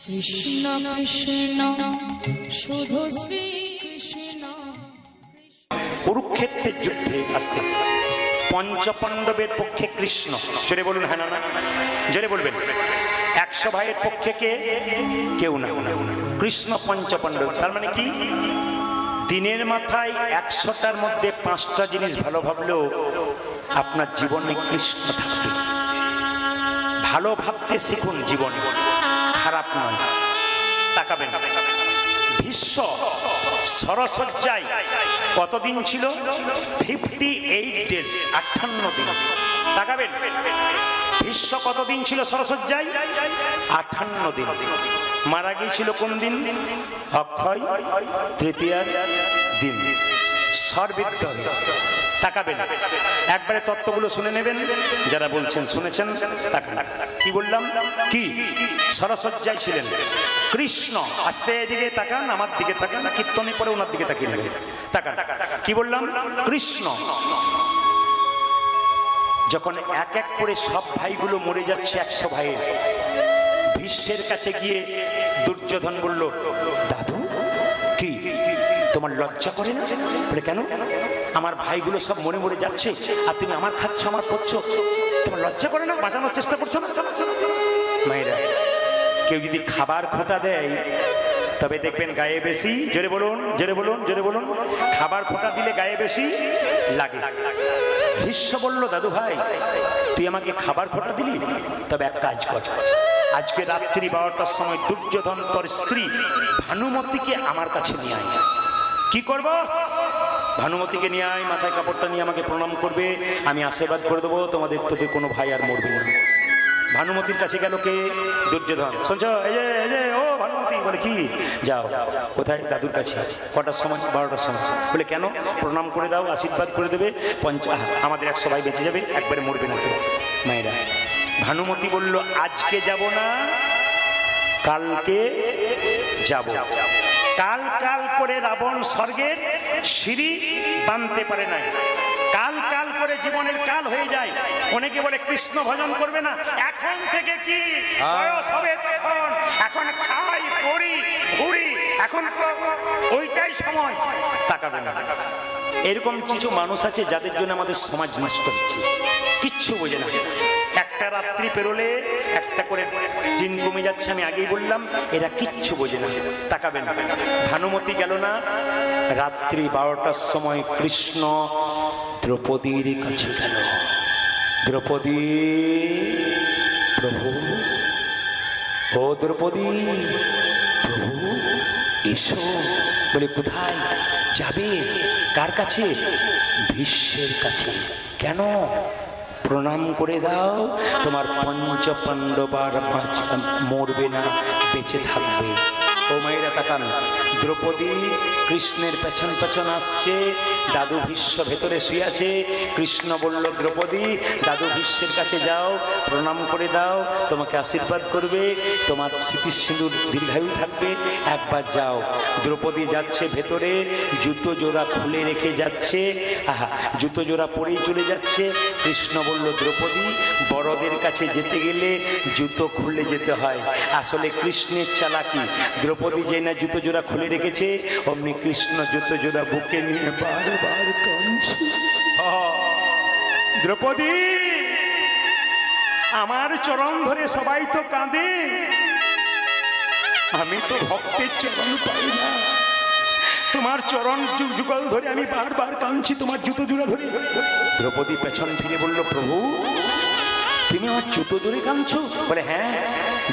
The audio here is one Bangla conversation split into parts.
কৃষ্ণ কৃষ্ণ শুধু শ্রী কৃষ্ণ। কুরুক্ষেত্রের যুদ্ধে আসতে পঞ্চপাণ্ডবের পক্ষে কৃষ্ণ, জোরে বলুন হ্যাঁ না না, জোরে বলবেন। 100 ভাইয়ের পক্ষে কে? কেউ না, কৃষ্ণ পঞ্চপাণ্ডব। তার মানে কি? দিনের মাথায় 100টার মধ্যে 5টা জিনিস ভালো ভাবলেও আপনার জীবনে কৃষ্ণ থাকবে। ভালো ভাবতে শিখুন, জীবনে খারাপ নয়। তাকাবেন, ভীষ্ম সরসজ্জায় কতদিন ছিল? 58 ডেজ, 58 দিন। তাকাবেন, ভীষ্ম কতদিন ছিল সরসজ্জায়? 58 দিন। মারা গিয়েছিল কোন দিন? অক্ষয় তৃতীয়ার দিন, সর্বিদ্ধ হয়ে। তাকাবেন, একবারে তত্ত্বগুলো শুনে নেবেন। যারা বলছেন শুনেছেন, তাকান। কি বললাম? কি সরসজ্জায় ছিলেন কৃষ্ণ? আস্তে এদিকে তাকান, আমার দিকে তাকান, কীর্তনে পরে ওনার দিকে তাকিয়ে নেবেন। তাকান, কি বললাম? কৃষ্ণ যখন এক এক করে সব ভাইগুলো মরে যাচ্ছে 100 ভাইয়ের, ভীষ্মের কাছে গিয়ে দুর্যোধন বলল, দাদু কি তোমার লজ্জা করে না? বলে কেন? আমার ভাইগুলো সব মরে মরে যাচ্ছে আর তুমি আমার খাচ্ছ, আমার পড়ছ, তোমার লজ্জা করে না? বাঁচানোর চেষ্টা করছো না? মায়েরা, কেউ যদি খাবার খোঁটা দেয় তবে দেখবেন গায়ে বেশি, জোরে বলুন, জোরে বলুন, জোরে বলুন, খাবার খোঁটা দিলে গায়ে বেশি লাগে। ভীষ্ম বলল, দাদু ভাই তুই আমাকে খাবার খোঁটা দিলি, তবে এক কাজ কর, আজকে রাত্রি 12টার সময় দুর্যোধন তোর স্ত্রী ভানুমতিকে আমার কাছে নিয়ে আয়। কি করব? ভানুমতিকে নিয়ে আয়, মাথায় কাপড়টা নিয়ে আমাকে প্রণাম করবে, আমি আশীর্বাদ করে দেবো, তোমাদের তোদের কোনো ভাই আর মরবে না। ভানুমতির কাছে গেল কে? দুর্যোধন। শুনছো? এই যে ও ভানুমতি। বলে কি? যাও। কোথায়? দাদুর কাছে। কটার সময়? 12টার সময়। বলে কেন? প্রণাম করে দাও, আশীর্বাদ করে দেবে, আমাদের 100 ভাই বেঁচে যাবে, একবারে মরবে না কেউ। মায়েরা, ভানুমতি বলল, আজকে যাব না, কালকে যাব। কাল কাল করে রাবণ স্বর্গের সিঁড়ি বাঁধতে পারে নাই। কাল কাল করে জীবনের কাল হয়ে যায়। অনেকে বলে কৃষ্ণ ভজন করবে না। এখন থেকে কি বয়স হবে তখন, এখন খাই পড়ি ঘুরি, এখন তো ওইটাই সময়। তাকাবে না। এরকম কিছু মানুষ আছে যাদের জন্য আমাদের সমাজ নষ্ট হচ্ছে, কিচ্ছু বোঝে না। একটা রাত্রি পেরোলে একটা করে জিন কমে যাচ্ছে, আমি আগেই বললাম, এরা কিচ্ছু বোঝে না। তাকাবেন, ভানুমতি গেল না, রাত্রি 12টার সময় কৃষ্ণ দ্রৌপদীর কাছে গেল। দ্রৌপদী, প্রভু, ও দ্রৌপদী, প্রভু এসো। বলে কোথায় যাবে? কার কাছে? ভীষ্মের কাছে। কেন? প্রণাম করে দাও, তোমার পঞ্চপাণ্ডব আর মরবে না, বেঁচে থাকবে। ও মায়েরা তাকান, দ্রৌপদী কৃষ্ণের পেছন পেছন আসছে, দাদু ভীষ্ম ভেতরে শুয়ে আছে। কৃষ্ণ বলল, দ্রৌপদী দাদু ভীষ্মের কাছে যাও, প্রণাম করে দাও, তোমাকে আশীর্বাদ করবে, তোমার স্মৃতির সিঁদুর দীর্ঘায়ু থাকবে, একবার যাও। দ্রৌপদী যাচ্ছে ভেতরে, জুতো জোড়া খুলে রেখে যাচ্ছে। আহা, জুতো জোড়া পরেই চলে যাচ্ছে। কৃষ্ণ বলল, দ্রৌপদী বড়দের কাছে যেতে গেলে জুতো খুলে যেতে হয়। আসলে কৃষ্ণের চালাকি, দ্রৌপদী যে না জুতো জোড়া খুলে রেখেছে, অমনি কৃষ্ণ জুতো জোড়া বুকে নিয়ে বারবার কাঁদছে। দ্রৌপদী, আমার চরণ ধরে সবাই তো কাঁদে, আমি তো ভক্তের চরণ পাই না। তোমার চরণ যুগল ধরে আমি বারবার কাঁদছি, তোমার জুতো জোড়া ধরে। দ্রৌপদী পেছন ফিরে বলল, প্রভু তুমি আমার জুতো জোরে কাঁদছো? বলে হ্যাঁ,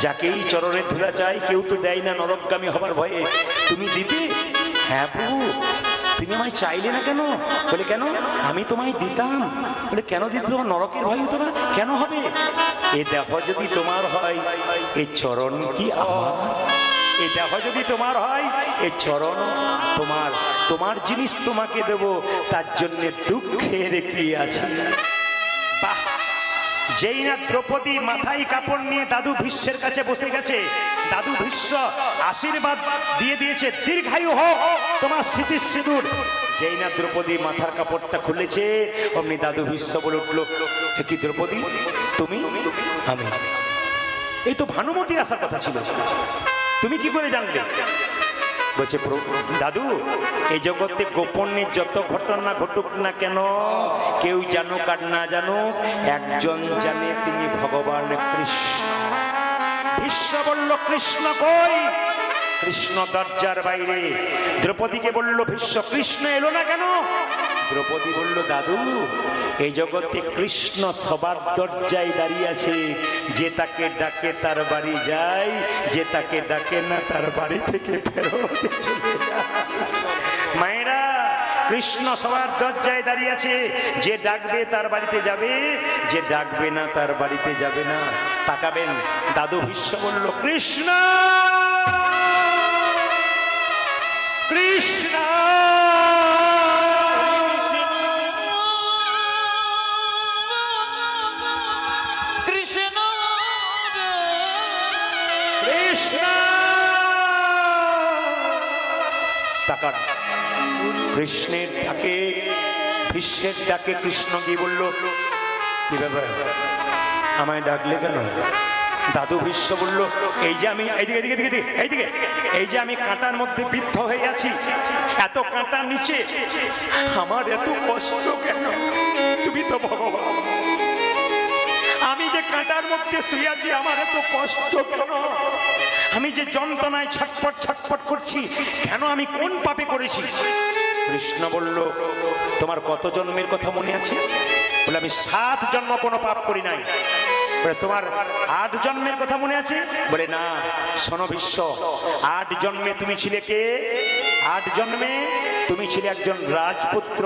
যাকেই চরণের ধুলা চাই কেউ তো দেয় না নরকগামী হবার ভয়ে, তুমি দিতে? হ্যাঁ প্রভু। তুমি আমায় চাইলে না কেন? বলে কেন? আমি তোমায় দিতাম। বলে কেন দিতে? তোমার নরকের ভয় হতো না? কেন হবে? এ দেহ যদি তোমার হয়, এ চরণ কি আমার? এ দেহ যদি তোমার হয়, এ চরণ তোমার, তোমার জিনিস তোমাকে দেব, তার জন্য দুঃখের কি আছে? বাহ! যেই না দ্রৌপদী মাথায় কাপড় নিয়ে দাদু ভীষ্মের কাছে বসে গেছে, দাদু ভীষ্ম আশীর্বাদ দিয়ে দিয়েছে, দীর্ঘায়ু হোক তোমার স্মৃতির সিঁদুর। যেই না দ্রৌপদী মাথার কাপড়টা খুলেছে, অমনি দাদু ভীষ্ম বলে উঠল, কি দ্রৌপদী তুমি? আমি। এই তো ভানুমতি আসার কথা ছিল। তুমি কি করে জানলে? বলছে দাদু, এই জগতে গোপনে যত ঘটনা ঘটুক না কেন, কেউ জানুক আর না জানুক, একজন জানে, তিনি ভগবান কৃষ্ণ। ভীষ্ম বলল কৃষ্ণ কই? কৃষ্ণ দরজার বাইরে। দ্রৌপদীকে বলল ভীষ্ম কৃষ্ণ এলো না কেন? দ্রৌপদী বলল দাদু, এই জগতে কৃষ্ণ সবার দরজায় দাঁড়িয়ে আছে, যে তাকে ডাকে তার বাড়ি যায়, যে তাকে ডাকে না তার বাড়ি থেকে ফেরত চলে যায়। মায়েরা, কৃষ্ণ সবার দরজায় দাঁড়িয়ে আছে, যে ডাকবে তার বাড়িতে যাবে, যে ডাকবে না তার বাড়িতে যাবে না। তাকাবেন, দাদু ভীষ্ম বলল কৃষ্ণ কৃষ্ণ কৃষ্ণ কৃষ্ণ। তাকান, কৃষ্ণের ডাকে, ভীষ্মের ডাকে কৃষ্ণ কি বলল? কি ব্যাপার, আমায় ডাকলে কেন? দাদু ভীষ্ম বলল, এই যে আমি এইদিকে এই যে আমি কাঁটার মধ্যে বিদ্ধ হয়ে আছি, এত কাঁটার নিচে আমার এত কষ্ট কেন? তুমি তো ভগবান, আমি যে কাঁটার মধ্যে শুয়ে আছি, আমার এত কষ্ট কেন? আমি যে যন্ত্রণায় ছটফট ছটফট করছি কেন? আমি কোন পাপে করেছি? কৃষ্ণ বলল, তোমার কত জন্মের কথা মনে আছে? বলে আমি 7 জন্ম কোনো পাপ করি নাই। বলে তোমার 8 জন্মের কথা মনে আছে? বলে না। শোনো ভীষ্ম, 8 জন্মে তুমি ছিলে কে? 8 জন্মে তুমি ছিলে একজন রাজপুত্র।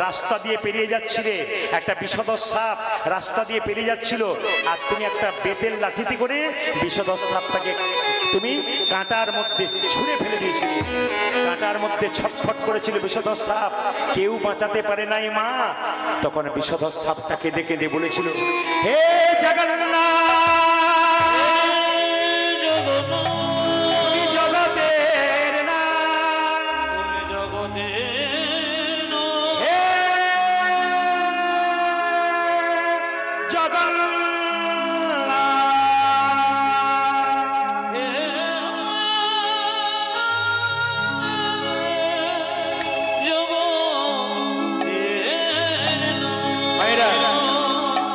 রাস্তা দিয়ে পেরিয়ে যাচ্ছিলে, একটা বিষধর সাপ রাস্তা দিয়ে পেরিয়ে যাচ্ছিল, আর তুমি একটা বেতের লাঠিতে করে বিষধর সাপটাকে তুমি কাঁটার মধ্যে ছুঁড়ে ফেলে দিয়েছিলে। কাঁটার মধ্যে ছটফট করেছিল বিষধর সাপ, কেউ বাঁচাতে পারে নাই মা। তখন বিষধর সাপটাকে দেখে দিয়ে বলেছিল, হে জগন্নাথ, জগতের না, হে জগন্নাথ।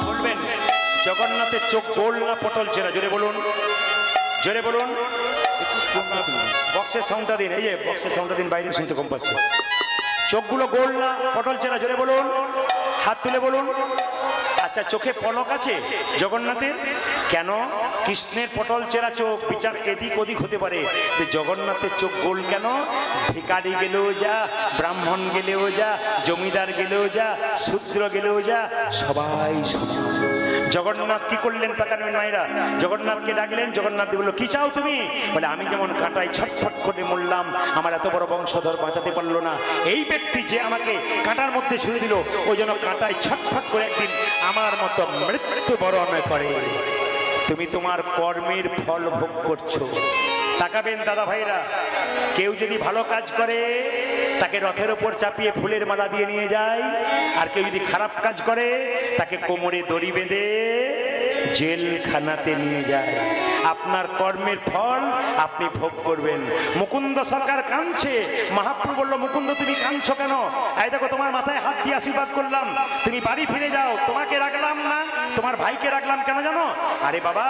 বলবেন জগন্নাথের চোখ গোল না পটল চেরা? জোরে বলুন, জোরে বলুন। বক্সের সাউন্ডটা দিন, এই যে বক্সের সাউন্ডটা দিন, বাইরে শুনতে কম পাচ্ছে। চোখগুলো গোল না পটল চেরা? জোরে বলুন, হাত তুলে বলুন। আচ্ছা, চোখে পলক আছে জগন্নাথের? কেন? কৃষ্ণের পটল চেরা চোখ, বিচার এদিক ওদিক হতে পারে, জগন্নাথের চোখ গোল কেন? ভিখারি গেলেও যা, ব্রাহ্মণ গেলেও যা, জমিদার গেলেও যা, শূদ্র গেলেও যা, সবাই সমান। জগন্নাথ কি করলেন তাকাবেন মায়েরা? জগন্নাথকে ডাকলেন, জগন্নাথ বলল কি চাও তুমি? বলে আমি যেমন কাঁটায় ছটফট করে মরলাম, আমার এত বড় বংশধর বাঁচাতে পারলো না, এই ব্যক্তি যে আমাকে কাঁটার মধ্যে ছুঁড়ে দিল, ওই জন্য কাঁটায় ছটফট করে একদিন আমার মতো মৃত্যুবরণ করে। তুমি তোমার কর্মের ফল ভোগ করছো। তাকাবেন দাদা ভাইরা, কেউ যদি ভালো কাজ করে তাকে রথের ওপর চাপিয়ে ফুলের মালা দিয়ে নিয়ে যায়, আর কেউ যদি খারাপ কাজ করে তাকে কোমরে দড়ি বেঁধে জেলখানাতে নিয়ে যায়। আপনার কর্মের ফল আপনি ভোগ করবেন। মুকুন্দ সরকার কাঁদছে, মহাপ্রভু বলল মুকুন্দ তুমি কাঁদছো কেন? এই দেখো তোমার মাথায় হাত দিয়ে আশীর্বাদ করলাম, তুমি বাড়ি ফিরে যাও, তোমাকে রাখলাম না, তোমার ভাইকে রাখলাম কেন জানো? আরে বাবা,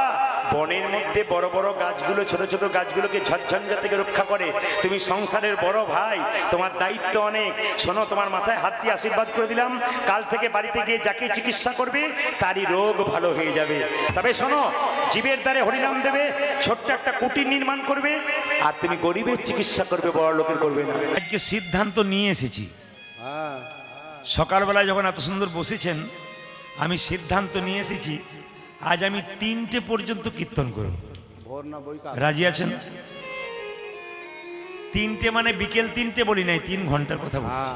বনের মধ্যে বড় বড় গাছগুলো ছোট ছোট গাছগুলোকে ঝড়ঝঞ্ঝা থেকে রক্ষা করে, তুমি সংসারের বড় ভাই, তোমার দায়িত্ব অনেক। শোনো, তোমার মাথায় হাত দিয়ে আশীর্বাদ করে দিলাম, কাল থেকে বাড়িতে গিয়ে যাকে চিকিৎসা করবে তারই রোগ ভালো হয়ে যাবে। তবে শোনো, জীবের দ্বারে হরিনাম দেবে, ছোট্ট একটা কুটির নির্মাণ করবে, আর তুমি গরিবের চিকিৎসা করবে, বড় লোকের করবে না। আজকে সিদ্ধান্ত নিয়ে এসেছি। সকালবেলায় যখন এত সুন্দর বসেছেন, আমি সিদ্ধান্ত নিয়ে এসেছি আজ আমি 3টে পর্যন্ত কীর্তন করব। রাজি আছেন? 3টে মানে বিকেল 3টে বলি নাই, 3 ঘন্টার কথা বলছি।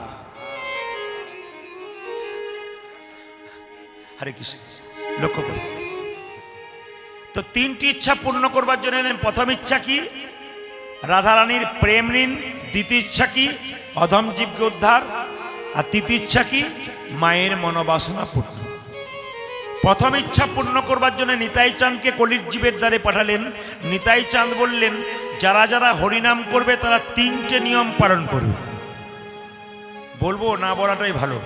হরে কৃষ্ণ। লক্ষ্য করুন তো, 3টি ইচ্ছা পূর্ণ করবার জন্য প্রথম ইচ্ছা কি? রাধারানীর প্রেম ঋণ। দ্বিতীয় ইচ্ছা কি? অধম জীবকে উদ্ধার। আর তৃতীয় ইচ্ছা কি? মায়ের মনোবাসনা পূর্ণ। প্রথম ইচ্ছা পূর্ণ করবার জন্য নিতাই চাঁদকে কলির জীবের দ্বারে পাঠালেন। নিতাই চাঁদ বললেন, যারা যারা হরিনাম করবে তারা 3টে নিয়ম পালন করবে। বলবো না বলাটাই ভালো।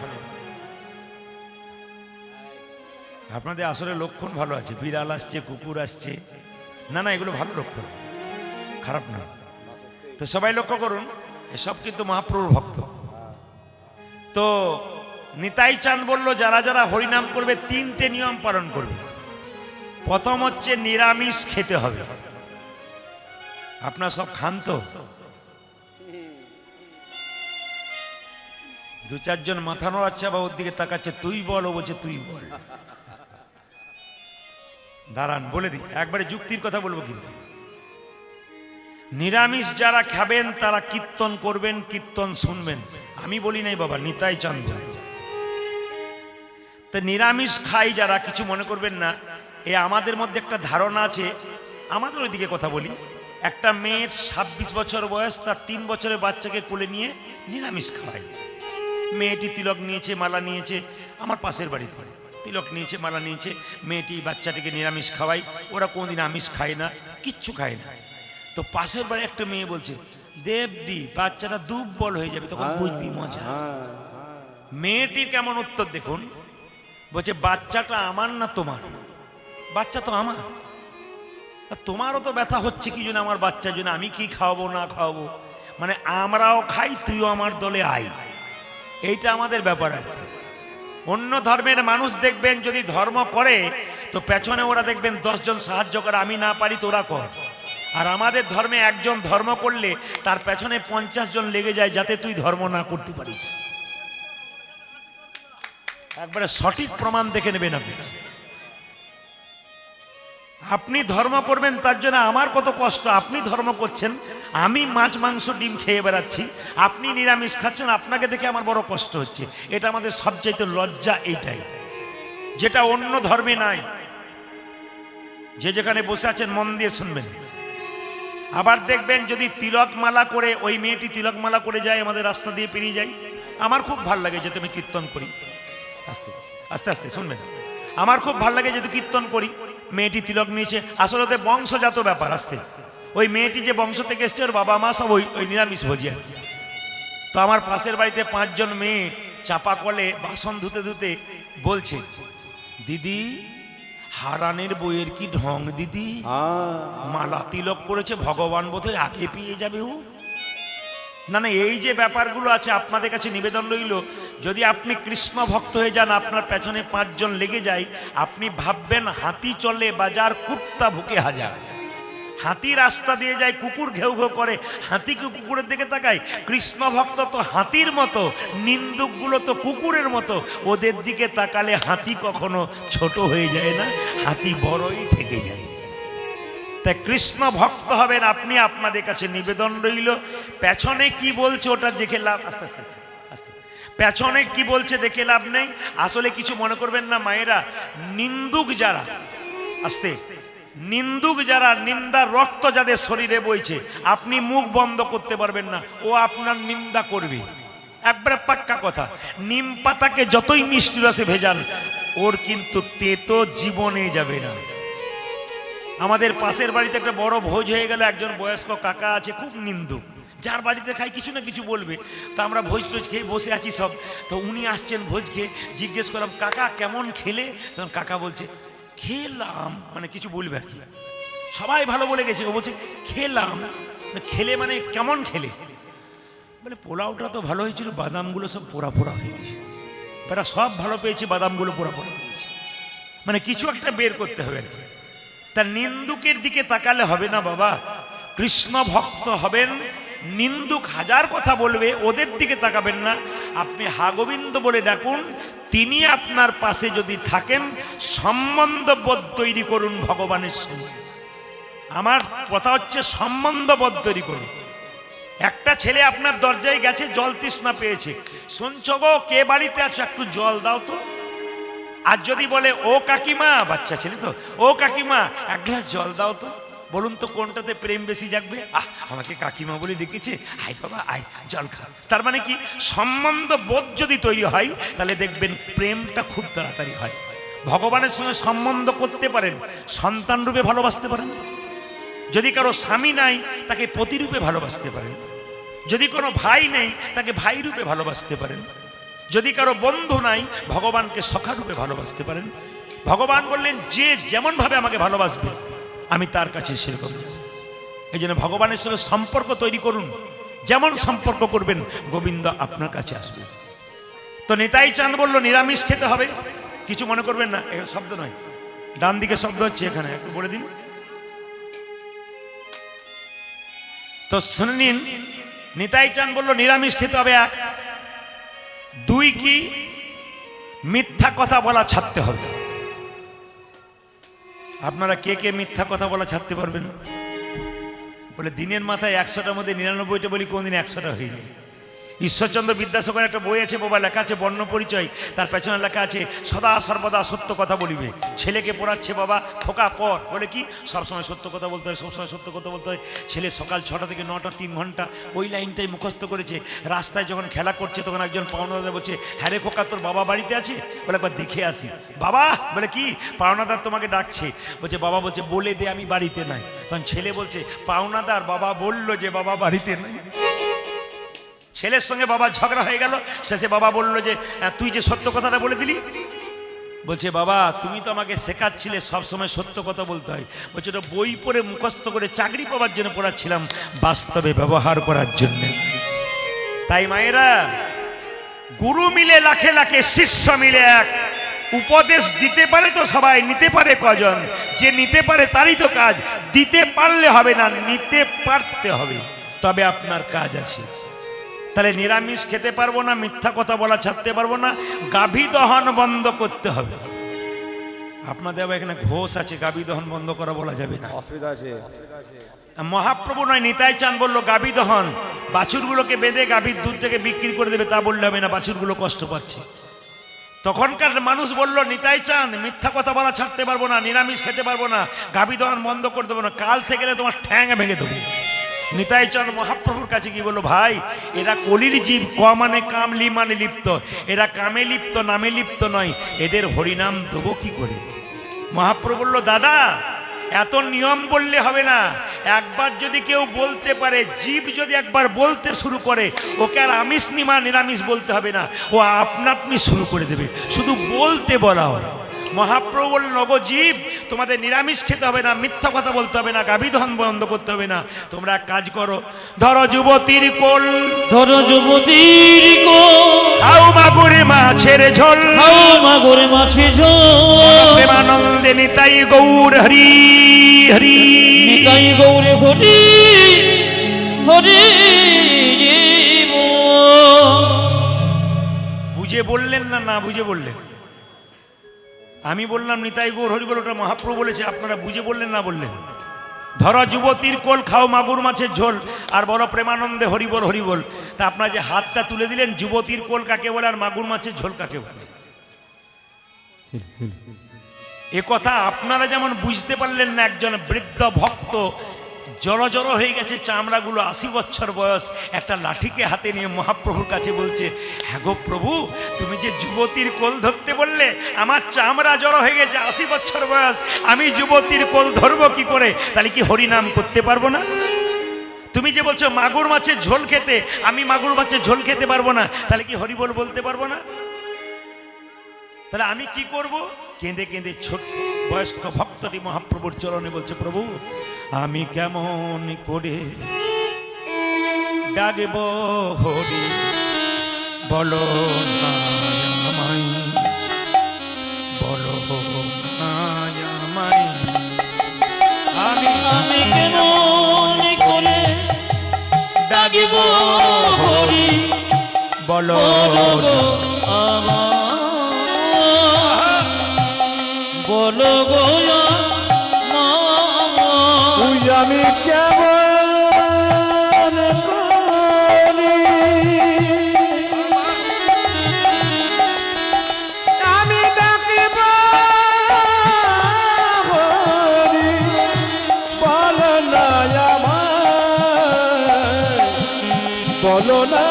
আপনাদের আসলে লক্ষণ ভালো আছে, বিড়াল আসছে, কুকুর আসছে, না না এগুলো ভালো লক্ষণ, খারাপ না। তো সবাই লক্ষ্য করুন, এসব কিন্তু মহাপ্রভুর ভক্ত। তো নিতাই চাঁদ বলল যারা যারা হরিনাম করবে 3টে নিয়ম পালন করবে। প্রথম হচ্ছে নিরামিষ খেতে হবে। আপনার সব খান তো? 2-4 জন মাথা নোড়াচ্ছে বা ওর দিকে তাকাচ্ছে, তুই বল, ও বলছে তুই বল। দাঁড়ান বলে দিই, একবারে যুক্তির কথা বলবো। কিন্তু নিরামিষ যারা খাবেন তারা কীর্তন করবেন, কীর্তন শুনবেন। আমি বলি নাই বাবা, নিতাই চাঁদ। তো নিরামিষ খাই যারা, কিছু মনে করবেন না। আমাদের মধ্যে একটা ধারণা আছে, আমাদের ওইদিকে কথা বলি, একটা মেয়ের 26 বছর বয়স, তার 3 বছরের বাচ্চাকে কোলে নিয়ে নিরামিষ খাওয়ায়। মেয়েটি তিলক নিয়েছে, মালা নিয়েছে, আমার পাশের বাড়িতে তিলক নিয়েছে, মালা নিয়েছে, মেয়েটি বাচ্চাটিকে নিরামিষ খাওয়াই। ওরা কোনোদিন আমিষ খায় না, কিচ্ছু খায় না। তো পাশের বাড়ি একটা মেয়ে বলছে, দেবদি বাচ্চাটা দুর্বল হয়ে যাবে, তখন বুঝবি মজা। মেয়েটির কেমন উত্তর দেখুন, বলছে বাচ্চাটা আমার না তোমার? বাচ্চা তো আমার। তোমারও তো ব্যথা হচ্ছে কি জন্য আমার বাচ্চার জন্য, আমি কি খাওয়াবো না খাওয়াবো, মানে আমরাও খাই, তুইও আমার দলে আয়, এইটা আমাদের ব্যাপার। অন্য ধর্মের মানুষ দেখবেন যদি ধর্ম করে তো পেছনে ওরা দেখবেন 10 জন সাহায্য করে, আমি না পারি তোরা কর। আর আমাদের ধর্মে একজন ধর্ম করলে তার পেছনে 50 জন লেগে যায় যাতে তুই ধর্ম না করতে পারিস। একবারে সঠিক প্রমাণ দেখে নেবেন আপনি। আপনি ধর্ম করবেন তার জন্য আমার কত কষ্ট, আপনি ধর্ম করছেন, আমি মাছ মাংস ডিম খেয়ে বেড়াচ্ছি, আপনি নিরামিষ খাচ্ছেন, আপনাকে দেখে আমার বড় কষ্ট হচ্ছে। এটা আমাদের সবচাইতে লজ্জা, এইটাই যেটা অন্য ধর্মে নাই। যে যেখানে বসে আছেন মন দিয়ে শুনবেন। আবার দেখবেন যদি তিলক মালা করে, ওই মেয়েটি তিলক মালা করে যায়, আমাদের রাস্তা দিয়ে পেরিয়ে যায়, আমার খুব ভাল লাগে যেতে আমি কীর্তন করি। আস্তে আস্তে আস্তে শুনবেন, আমার খুব ভাল লাগে যেহেতু কীর্তন করি। মেয়েটি তিলক নিয়েছে, আসলে ওদের বংশজাত ব্যাপার। আসতে ওই মেয়েটি যে বংশ থেকে এসছে, ওর বাবা মা সব ওই নিরামিষ ভোজি আর কি। তো আমার পাশের বাড়িতে 5 জন মেয়ে চাপা কলে বাসন ধুতে ধুতে বলছে, দিদি হারানের বইয়ের কি ঢং দিদি, মালা তিলক করেছে, ভগবান বোধহয় আগে পেয়ে যাবে ও। না না, এই যে ব্যাপারগুলো আছে আপনাদের কাছে নিবেদন রইল, যদি আপনি কৃষ্ণ ভক্ত হয়ে যান, আপনার পেছনে 5 জন লেগে যায়, আপনি ভাববেন হাতি চলে বাজার, কুত্তা ভুকে হাজার। হাতি রাস্তা দিয়ে যায়, কুকুর ঘেউ ঘেউ করে, হাতিকে কুকুরের দিকে তাকায়। কৃষ্ণ ভক্ত তো হাতির মতো, নিন্দুকগুলো তো কুকুরের মতো, ওদের দিকে তাকালে হাতি কখনো ছোট হয়ে যায় না, হাতি বড়ই থেকে যায়। তাই কৃষ্ণ ভক্ত হবেন আপনি, আপনাদের কাছে নিবেদন রইল। পেছনে কি বলছে ওটা দেখে লাভ, আস্তে আস্তে আস্তে, পেছনে কি বলছে দেখে লাভ নেই। আসলে কিছু মনে করবেন না মায়েরা, নিন্দুক যারা, আস্তে, নিন্দুক যারা, নিন্দার রক্ত যাদের শরীরে বইছে, আপনি মুখ বন্ধ করতে পারবেন না, ও আপনার নিন্দা করবে। একবারে পাক্কা কথা। নিম পাতাকে যতই মিষ্টি রসে ভেজান, ওর কিন্তু তেতো জীবনে যাবে না। আমাদের পাশের বাড়িতে একটা বড় ভোজ হয়ে গেলে, একজন বয়স্ক কাকা আছে, খুব নিন্দুক, যার বাড়িতে খাই কিছু না কিছু বলবে। তো আমরা ভোজ টোজ খেয়ে বসে আছি সব, তো উনি আসছেন ভোজ খেয়ে, জিজ্ঞেস করলাম কাকা কেমন খেলে, তখন কাকা বলছে খেলাম, মানে কিছু বলবে আর কি, সবাই ভালো বলে গেছে, ও বলছে খেলাম, খেলে মানে কেমন খেলে, বলে পোলাওটা তো ভালো হয়েছিল, বাদামগুলো সব পোড়া পোড়া হয়ে গেছে, বেটা সব ভালো পেয়েছে, বাদামগুলো পোড়া পোড়া হয়েছে, মানে কিছু একটা বের করতে হবে আর কি। তা নিন্দুকের দিকে তাকালে হবে না বাবা, কৃষ্ণ ভক্ত হবেন। নিন্দুক হাজার কথা বলবে, ওদের দিকে তাকাবেন না, আপনি হা গোবিন্দ বলে ডাকুন, তিনি আপনার পাশে যদি থাকেন, সম্বন্ধবোধ তৈরি করুন ভগবানের সঙ্গে। আমার কথা হচ্ছে সম্বন্ধবোধ তৈরি করুন। একটা ছেলে আপনার দরজায় গেছে, জল তৃষ্ণা পেয়েছে, শুনছো গো কে বাড়িতে আছো, একটু জল দাও তো। আর যদি বলে ও কাকিমা, বাচ্চা ছেলে তো, ও কাকিমা এক গ্লাস জল দাও তো, বলুন তো কোনটাতে প্রেম বেশি জাগবে? আমাকে কাকিমা বলে ডেকেছে, আয় বাবা আয় জল খা। তার মানে কি, সম্বন্ধ বোধ যদি তৈরি হয়, তাহলে দেখবেন প্রেমটা খুব তাড়াতাড়ি হয়। ভগবানের সঙ্গে সম্বন্ধ করতে পারেন, সন্তান রূপে ভালোবাসতে পারেন। যদি কারো স্বামী নাই তাকে পতিরূপে ভালোবাসতে পারেন, যদি কোনো ভাই নেই তাকে ভাই রূপে ভালোবাসতে পারেন, যদি কারো বন্ধু নাই ভগবানকে সখা রূপে ভালোবাসতে পারেন। ভগবান বললেন যে যেমন ভাবে আমাকে ভালোবাসবে আমি তার কাছে সেরকম যাব। এই জন্য ভগবানের সঙ্গে সম্পর্ক তৈরি করুন, যেমন সম্পর্ক করবেন গোবিন্দ আপনার কাছে আসবে। তো নিতাই চাঁদ বলল নিরামিষ খেতে হবে, কিছু মনে করবেন না, এ শব্দ নয়, ডান দিকে শব্দ হচ্ছে, এখানে একটু বলে দিন। তো শুনে নিন, নিতাই চাঁদ বলল নিরামিষ খেতে হবে। এক, দুই কি মিথ্যা কথা বলা ছাড়তে হবে। আপনারা কে কে মিথ্যা কথা বলা ছাড়তে পারবেন? বলে দিনের মাথায় 100টার মধ্যে 99টা বলি, কোনদিন 100টা হয়ে যায়। ঈশ্বরচন্দ্র বিদ্যাসাগর একটা বই আছে বাবা, লেখা আছে বর্ণ পরিচয়, তার পেছনে লেখা আছে সদা সর্বদা সত্য কথা বলিবে। ছেলেকে পড়াচ্ছে বাবা, খোকা পর, বলে কি সবসময় সত্য কথা বলতে হয়, সবসময় সত্য কথা বলতে হয়। ছেলে সকাল 6টা থেকে 9টা 3 ঘন্টা ওই লাইনটাই মুখস্থ করেছে। রাস্তায় যখন খেলা করছে তখন একজন পাওনাদার বলছে, হ্যাঁ রে খোকা তোর বাবা বাড়িতে আছে? বলে একবার দেখে আসি। বাবা, বলে কি? পাওনাদার তোমাকে ডাকছে। বলছে বাবা বলছে বলে দে আমি বাড়িতে নাই। তখন ছেলে বলছে পাওনাদার বাবা বলল যে বাবা বাড়িতে নাই। ছেলের সঙ্গে বাবা ঝগড়া হয়ে গেল। শেষে বাবা বললো যে তুই যে সত্য কথাটা বলে দিলি। বলছে বাবা তুমি তো আমাকে শেখাচ্ছিলে সবসময় সত্য কথা বলতে হয়। বলছে ওটা বই পড়ে মুখস্থ করে চাকরি পাওয়ার জন্য পড়াচ্ছিলাম, বাস্তবে ব্যবহার করার জন্য। তাই মায়েরা, গুরু মিলে লাখে লাখে, শিষ্য মিলে এক। উপদেশ দিতে পারে তো সবাই, নিতে পারে কজন? যে নিতে পারে তারই তো কাজ। দিতে পারলে হবে না, নিতে পারতে হবে, তবে আপনার কাজ আছে। তাহলে নিরামিষ খেতে পারবো না, মিথ্যা কথা বলা ছাড়তে পারবো না, গাভী দহন বন্ধ করতে হবে। আপনাদের এখানে ঘোষ আছে, গাভী দহন বন্ধ করা বলা যাবে না, অসুবিধা আছে। মহাপ্রভু নয়, নিতাই চাঁদ বললো গাভী দহন, বাছুরগুলোকে বেঁধে গাভীর দুধ থেকে বিক্রি করে দেবে, তা বললে হবে না, বাছুরগুলো কষ্ট পাচ্ছে। তখনকার মানুষ বলল নিতাই চাঁদ মিথ্যা কথা বলা ছাড়তে পারবো না, নিরামিষ খেতে পারবো না, গাভী দহন বন্ধ করে দেবো না, কাল থেকে তোমার ঠ্যাং ভেঙে দেবো। নিতাই চাঁদ মহাপ্রভুর কাছে কি বললো, ভাই এরা কলির জীব, ক মানে কাম, লি মানে লিপ্ত, এরা কামে লিপ্ত, নামে লিপ্ত নয়, এদের হরিনাম দেবো কি করে? মহাপ্রভু বললো দাদা এত নিয়ম বললে হবে না, একবার যদি কেউ বলতে পারে, জীব যদি একবার বলতে শুরু করে, ওকে আর আমিষ নিরামিষ বলতে হবে না, ও আপনা আপনি শুরু করে দেবে, শুধু বলতে বলা হয়। মহাপ্রভু বললেন ওগো জীব, তোমাদের নিরামিষ খেতে হবে না, মিথ্যা কথা বলতে হবে না, গাভী দহন বন্ধ করতে হবে না, তোমরা এক কাজ করো, ধরো যুবতীর কোল, ধরো যুবতীর কোল, খাও মাগুরে মাছের ঝোল, খাও মাগুরে মাছের ঝোল, প্রেমানন্দে নিতাই গৌর হরি হরি, নিতাই গৌরে হরি হরি জীব। বুঝে বললেন না না বুঝে বললেন? আমি বললাম নিতাই গৌর হরি বল, ওটা মহাপ্রভু বলেছে, আপনারা বুঝে বললেন না বললেন? ধরো যুবতীর কোল, খাও মাগুর মাছের ঝোল, আর বলো প্রেমানন্দে হরি বল হরি বল। তা আপনারা যে হাতটা তুলে দিলেন, যুবতীর কোল কাকে বলে আর মাগুর মাছের ঝোল কাকে বলে? এ কথা আপনারা যেমন বুঝতে পারলেন না, একজন বৃদ্ধ ভক্ত জড়ো জড়ো হয়ে গেছে, চামড়াগুলো 80 বছর বয়স, একটা লাঠিকে হাতে নিয়ে মহাপ্রভুর কাছে বলছে, হ্যাঁ গো প্রভু তুমি যে যুবতীর কোল ধরতে বললে, আমার চামড়া জড়ো হয়ে গেছে, 80 বছর বয়স, আমি যুবতীর কোল ধরবো কি করে? তাহলে কি হরিনাম করতে পারবো না? তুমি যে বলছো মাগুর মাছের ঝোল খেতে, আমি মাগুর মাছের ঝোল খেতে পারবো না, তাহলে কি হরিবল বলতে পারবো না? তাহলে আমি কি করব? কেঁদে কেঁদে ছোট বয়স্ক ভক্তটি মহাপ্রভুর চরণে বলছে, প্রভু আমি কেমন করে ডাকব হরি, বলো না আমায়, বলো না আমায়, আমি কেমন করে ডাকিব হরি, বলো বলো আমার, বলো গো আমি কেমন করি, আমি ডাকিব হরি, বলো না আমায়, বলো না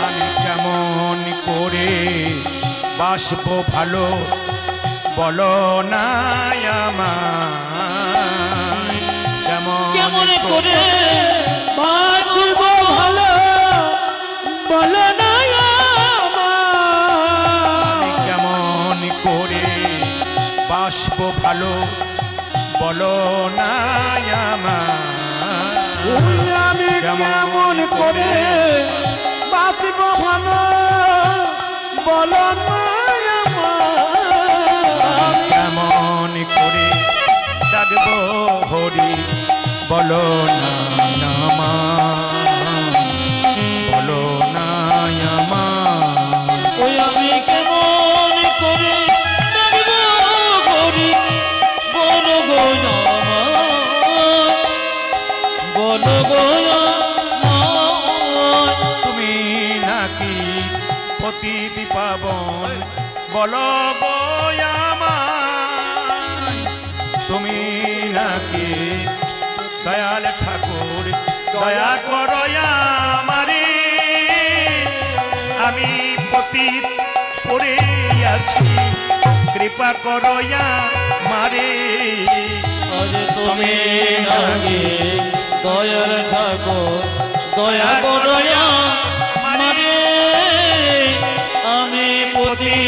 আমি কেমন করে বাসবো ভালো, বলো না আমায়, কেমন করে বাসব ভালো বলো না আমি কেমন করে বাসব ভালো বলো না আমার আমি কেমন করে বাসব ভালো বলো না কেমন করে ডাকবো হরি বলো না আমার বলো না আমার ওই আমি কেমন করে ডাকবো হরি বলো গো আমার বলো গো আমার তুমি নাকি পতিতি পাবন বলো গো আমায় তুমি নাকি দয়াল ঠাকুর দয়া করো আমারে আমি পতিত পড়ে আছি কৃপা করো আমারে আজ তুমি আগে দয়ার ঠাকুর দয়া করো আমারে আমি পতি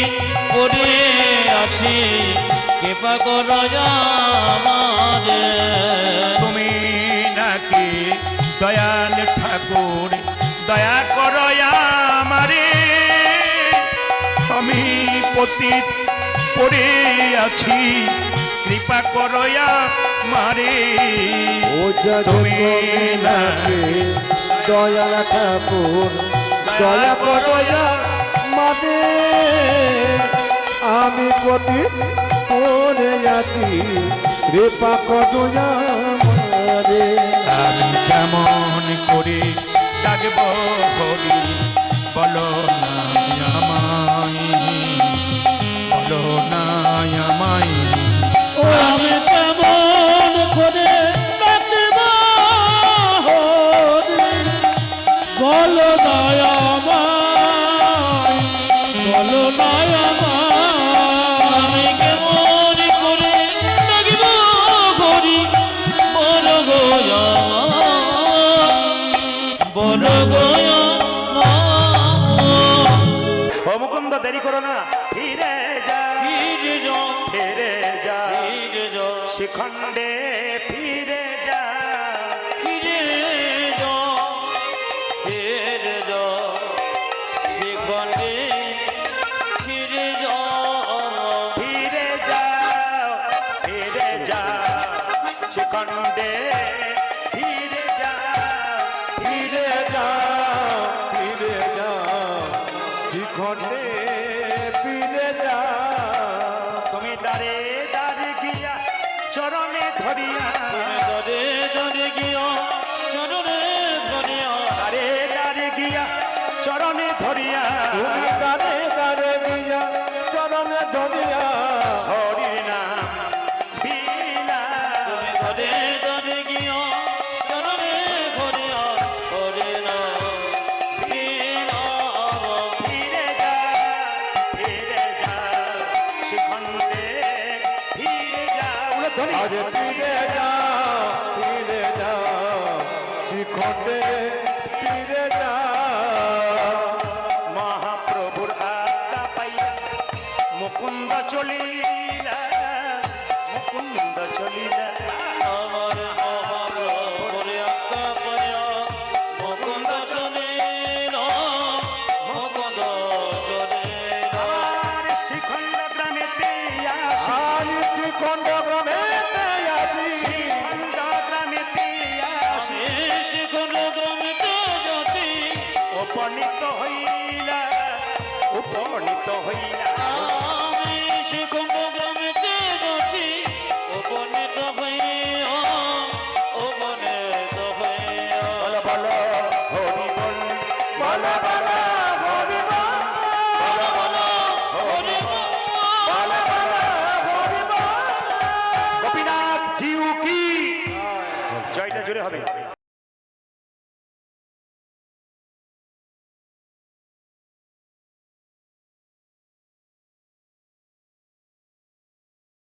পড়ে আছি কৃপা করো আমারে তুমি নাকি দয়াল ঠাকুর দয়া করো আমারে আমি পতিত পড়ে আছি কৃপা করো আমারে তুমি নাকি দয়াল ঠাকুর দয়া করো মাদে আমি প্রতি পড়ে আছি কৃপা করো আমারে আমি কেমন করে ডাকবো হরি বলো না আমায় বলো না আমায় ও আমি কেমন করে ডাকব হরি বলো দয়া আমায় বলো দয়া আমি কেমন করে ডাকব হরি বলো গো আমার বলো গো আমার ও মুকুন্দ দেরি করো না ফিরে যা ফিরে যাও ফিরে যা ফিরে যাও শিখণ্ডে ফিরে যা ফিরে যাও ফিরে যাও সেখানে ফিরে যাও ফিরে যাও ফিরে যাও শিখণ্ডে ফিরে যাও ফিরে যাও ফিরে যাও শিখণ্ডে ফিরে যাও তুমি দাঁড়ে দাঁড়ে গিয়া চরণে ধরিয়া দরে দরে গিয়া চরণে ধরিয়া দাঁড়ে দাঁড়ে গিয়া চরণে ধরিয়া তুমি দাঁড়ে দাঁড়ে গিয়া চরণে ধরিয়া হরির নাম বিনা তুমি দরে দরে গিয়া চরণে ধরিয়া হরে না ফিরে যা শিখণ্ডে ফিরে যা আজ ফিরে যাও ফিরে যাও শিখণ্ডে ফিরে যাও মহাপ্রভুর আজ্ঞা পাইয়া মুকুন্দ চলিলা মুকুন্দ চলিলা আমার মহাপ্রভুর আজ্ঞা পাইয়া মুকুন্দ চলে না মুকুন্দ চলে না আমার শিখণ্ড গ্রামেতে আসি আমি শিখণ্ড গ্রামে আছি শিখণ্ড গ্রামেতে আসি শিখর গ্রামেতে যাচ্ছি উপনীত হইলা উপনীত হইলা আমি শিখর গ্রামেতে যাচ্ছি উপনীত হইয়া উপনীত হইয়া বলো বলো হরি বল বলো বলো হরি বল বলো বলো হরি বল বলো বলো হরি বল গোপীনাথ জিউ কি জয়টা জোরে হবে